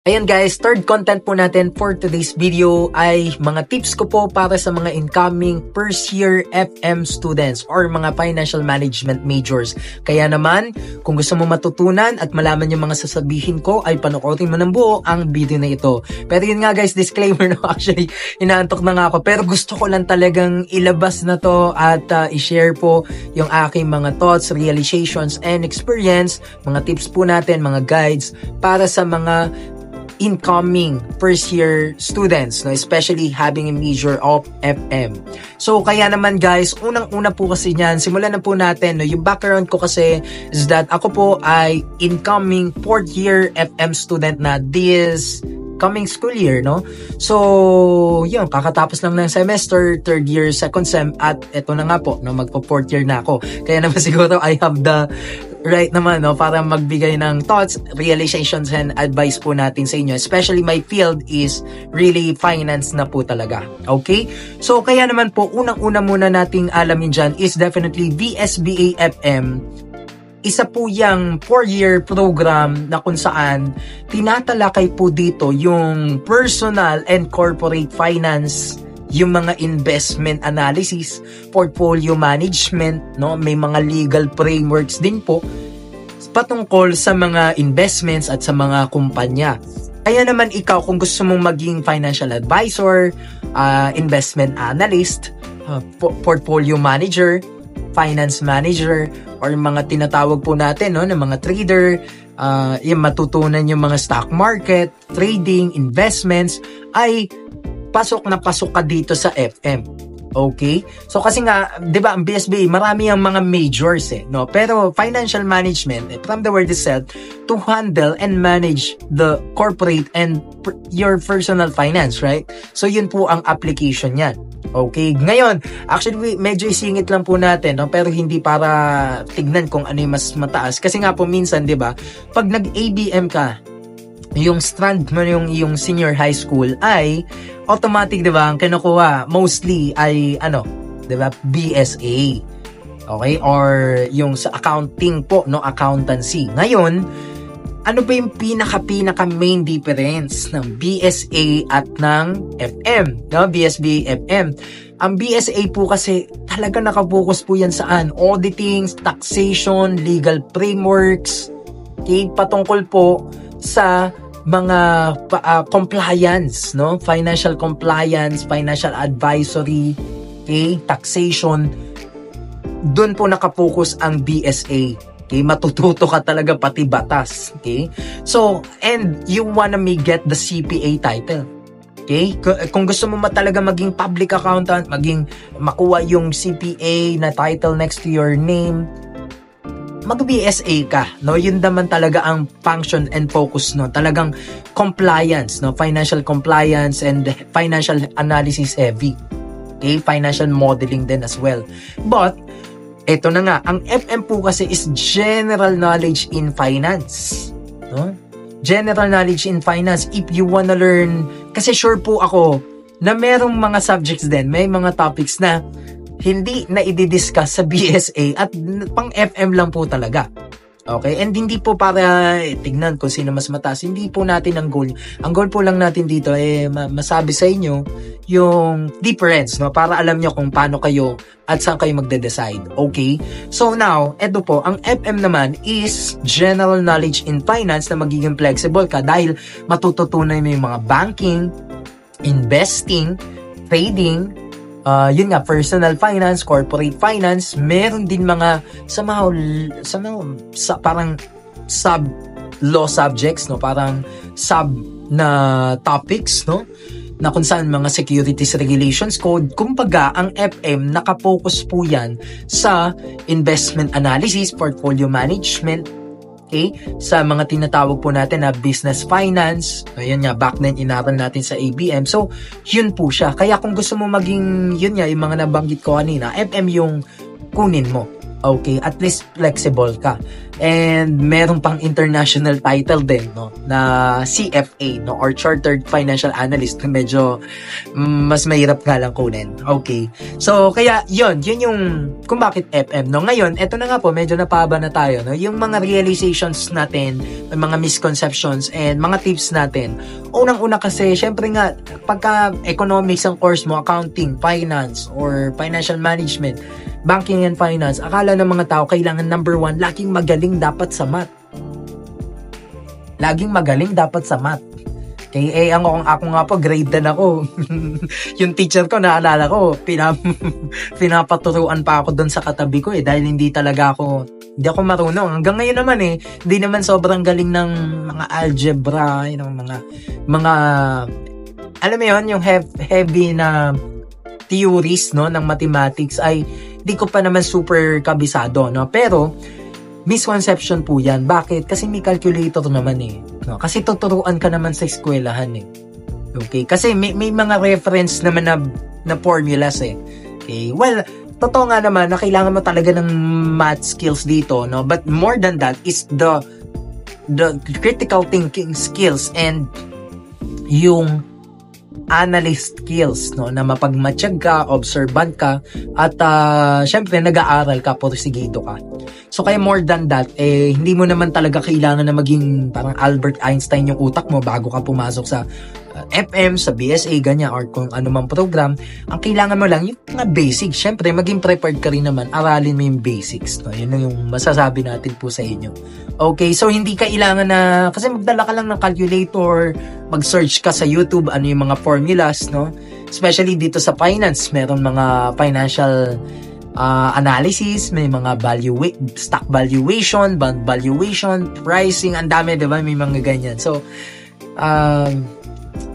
Ayan guys, third content po natin for today's video ay mga tips ko po para sa mga incoming first year FM students or mga financial management majors. Kaya naman, kung gusto mo matutunan at malaman yung mga sasabihin ko ay panoorin mo ng buo ang video na ito. Pero yun nga guys, disclaimer no, actually inaantok na nga ako. Pero gusto ko lang talagang ilabas na to at i-share po yung aking mga thoughts, realizations, and experience, mga tips po natin, mga guides para sa mga incoming first year students, no, especially having a major of FM. So kaya naman guys, unang-una po kasi niyan, simulan na po natin, no, yung background ko kasi is that ako po ay incoming fourth year FM student na this coming school year, no? So, yun, kakatapos lang ng semester, third year, second sem, at eto na nga po, no, magpo-fourth year na ako. Kaya naman siguro I have the right naman, no, para magbigay ng thoughts, realizations, and advice po natin sa inyo. Especially my field is really finance na po talaga. Okay? So, kaya naman po, unang-una muna nating alamin dyan is definitely VSBA FM. Isa po yung 4-year program na kung saan tinatalakay po dito yung personal and corporate finance, yung mga investment analysis, portfolio management, no? May mga legal frameworks din po patungkol sa mga investments at sa mga kumpanya. Kaya naman ikaw, kung gusto mong maging financial advisor, investment analyst, portfolio manager, finance manager, or mga tinatawag po natin, no, ng mga trader, yung matutunan yung mga stock market, trading, investments, ay pasok na pasok ka dito sa FM. Okay? So kasi nga, 'di ba, ang BSBA, marami ang mga majors no. Pero financial management, from the word itself, to handle and manage the corporate and your personal finance, right? So yun po ang application niyan. Okay, ngayon, actually medyo isingit lang po natin, no? Pero hindi para tignan kung ano yung mas mataas. Kasi nga po minsan, 'di ba, pag nag-ABM ka, yung strand mo yung senior high school ay automatic, 'di ba? Ang kinukuha mostly ay ano, 'di ba? BSA. Okay? Or yung sa accounting po, no, accountancy. Ngayon, ano ba yung pinaka main difference ng BSA at ng FM, no? BSBA FM. Ang BSA po kasi talaga nakapokus po yan saan? Auditing, taxation, legal frameworks, okay? Patungkol po sa mga compliance, no? Financial compliance, financial advisory, okay? Taxation. Doon po nakapokus ang BSA. Okay, matututo ka talaga pati batas. Okay? So, and you wanna get the CPA title. Okay? Kung gusto mo talaga maging public accountant, makuha yung CPA na title next to your name, mag-BSA ka, no? Yun naman talaga ang function and focus, no? Talagang compliance, no? Financial compliance and financial analysis heavy. Okay? Financial modeling din as well. But eto na nga, ang FM po kasi is general knowledge in finance. No? General knowledge in finance. If you wanna learn, kasi sure po ako na merong mga subjects din, may mga topics na hindi na i-discuss sa BSA at pang FM lang po talaga. Okay? And hindi po para tignan kung sino mas mataas. Hindi po natin ang goal. Ang goal po lang natin dito masabi sa inyo yung difference, no? Para alam nyo kung paano kayo at saan kayo magde-decide. Okay? So now, eto po, ang FM naman is general knowledge in finance na magiging flexible ka dahil matututunan mo yung mga banking, investing, trading, yun nga, personal finance, corporate finance, meron din mga parang sub law subjects, no? Parang sub na topics, no? Na kung saan mga securities regulations code. Kumbaga, ang FM nakapokus po yan sa investment analysis, portfolio management, okay? Sa mga tinatawag po natin na business finance. Ayun nga, back then inaral natin sa ABM. So, yun po siya. Kaya kung gusto mo maging, yun nga, yung mga nabanggit ko kanina, FM yung kunin mo. Okay, at least flexible ka. And meron pang international title din, no, na CFA, no, or Chartered Financial Analyst. Medyo mas mahirap nga lang kunin. Okay. So, kaya yun yung kung bakit FM, no. Ngayon, eto na nga po, medyo napahaba na tayo, no. Yung mga realizations natin, mga misconceptions and mga tips natin. Unang-una kasi, syempre nga, pagka economics ang course mo, accounting, finance, or financial management, banking and finance, akala ng mga tao kailangan number 1, laging magaling dapat sa math. Laging magaling dapat sa math. Kaya ako nga po, grade 10 ako. Yung teacher ko, naalala ko, pinapaturuan pa ako doon sa katabi ko dahil hindi ako marunong. Hanggang ngayon naman hindi naman sobrang galing ng mga algebra, mga alam mo yun, yung heavy na theories, no, ng mathematics ay di ko pa naman super kabisado, no? Pero misconception po yan. Bakit? Kasi may calculator naman no? Kasi tuturuan ka naman sa eskwelahan Okay? Kasi may mga reference naman na formulas Okay? Well, totoo nga naman na kailangan mo talaga ng math skills dito, no? But more than that is the critical thinking skills and yung analyst skills, no, na mapagmatsyag ka, observant ka, at syempre nag-aaral ka, porsigido ka. So kaya more than that, hindi mo naman talaga kailangan na maging parang Albert Einstein yung utak mo bago ka pumasok sa FM, sa BSA, ganyan, or kung ano mang program. Ang kailangan mo lang yung mga basics. Syempre, maging prepared ka rin naman, aralin mo yung basics, no? Yun yung masasabi natin po sa inyo. Okay, so hindi kailangan na, kasi magdala ka lang ng calculator, mag-search ka sa YouTube, ano yung mga formulas, no? Especially dito sa finance, meron mga financial analysis, may mga stock valuation, bond valuation, pricing, ang dami, diba? May mga ganyan. So,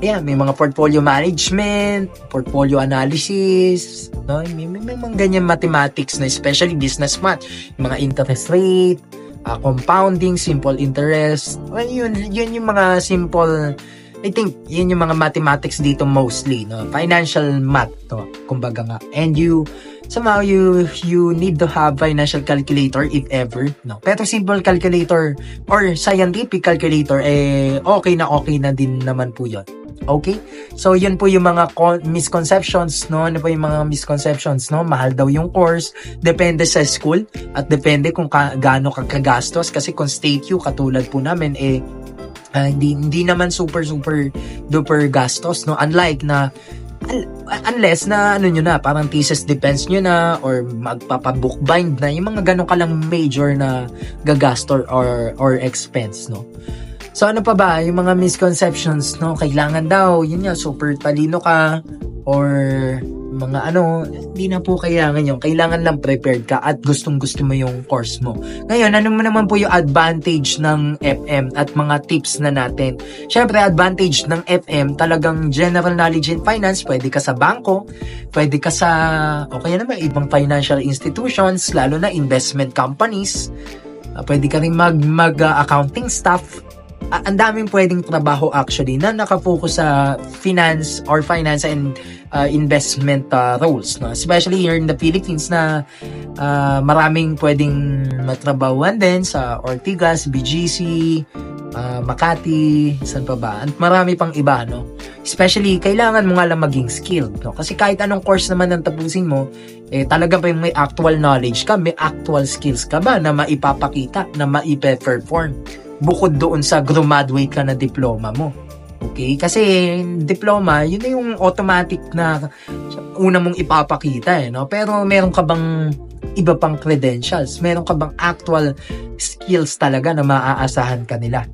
may mga portfolio management, portfolio analysis, no? May mga ganyan mathematics na, especially business math, mga interest rate, compounding, simple interest. Well, yun yung mga simple, I think, yun yung mga mathematics dito mostly, no? Financial math, no? Kumbaga nga. And somehow you need to have financial calculator if ever, no? Pero simple calculator or scientific calculator, okay na din naman po yun. Okay? So, yun po yung mga misconceptions, no? Ano po yung mga misconceptions, no? Mahal daw yung course. Depende sa school at depende kung gaano ka kagastos. Kasi kung state U, katulad po namin, hindi naman super duper gastos, no? Unlike na unless na ano nyo na, parang thesis defense nyo na or magpapabookbind na, yung mga ganun ka lang major na gagastor or expense, no? So ano pa ba yung mga misconceptions, no? Kailangan daw yun nga super talino ka or mga hindi na po kailangan yun. Kailangan lang prepared ka at gustong-gusto mo yung course mo. Ngayon, ano mo naman po yung advantage ng FM at mga tips na natin? Syempre, advantage ng FM, talagang general knowledge in finance. Pwede ka sa bangko, pwede ka sa, kaya naman, ibang financial institutions, lalo na investment companies. Pwede ka rin mag-accounting staff. Ang daming pwedeng trabaho actually na nakafocus sa finance and investment roles, no? Especially here in the Philippines na maraming pwedeng matrabahuan din sa Ortigas, BGC, Makati, saan pa ba? At marami pang iba, no? Especially, kailangan mo nga lang maging skilled, no? Kasi kahit anong course naman ang tapusin mo, talaga pa may actual knowledge ka, may actual skills ka ba na maipapakita, na maipe-perform bukod doon sa graduate ka na diploma mo. Okay? Kasi diploma, yun na yung automatic na una mong ipapakita, no? Pero meron ka bang iba pang credentials? Meron ka bang actual skills talaga na maaasahan ka nila?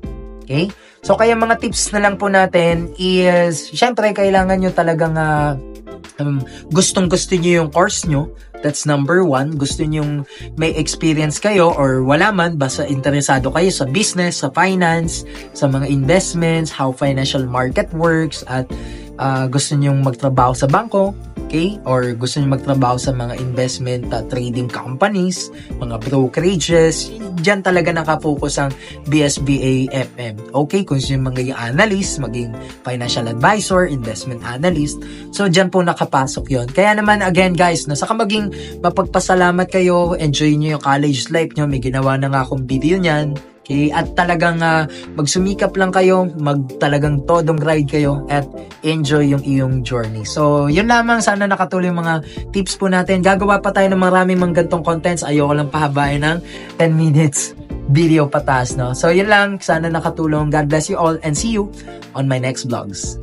Okay? So, kaya mga tips na lang po natin is, syempre, kailangan nyo talagang gustong-gusto nyo yung course nyo. That's number 1. Gusto nyong may experience kayo or wala man, basta interesado kayo sa business, sa finance, sa mga investments, how financial market works, at gusto nyong magtrabaho sa bangko. okay? Or gusto niyo magtrabaho sa mga investment trading companies, mga brokerages, dyan talaga nakafocus ang BSBA FM. Okay, kung gusto niyo maging analyst, maging financial advisor, investment analyst, so dyan po nakapasok yon. Kaya naman again guys, saka maging mapagpasalamat kayo, enjoy niyo yung college life niyo, may ginawa na nga akong video niyan. Okay, at talagang magsumikap lang kayo, talagang todong ride kayo at enjoy yung iyong journey. So, yun lamang, sana nakatulong yung mga tips po natin. Gagawa pa tayo ng maraming mga gantong contents. Ayoko lang pahabain ng 10 minutes video pataas, no? So, yun lang, sana nakatulong. God bless you all and see you on my next vlogs.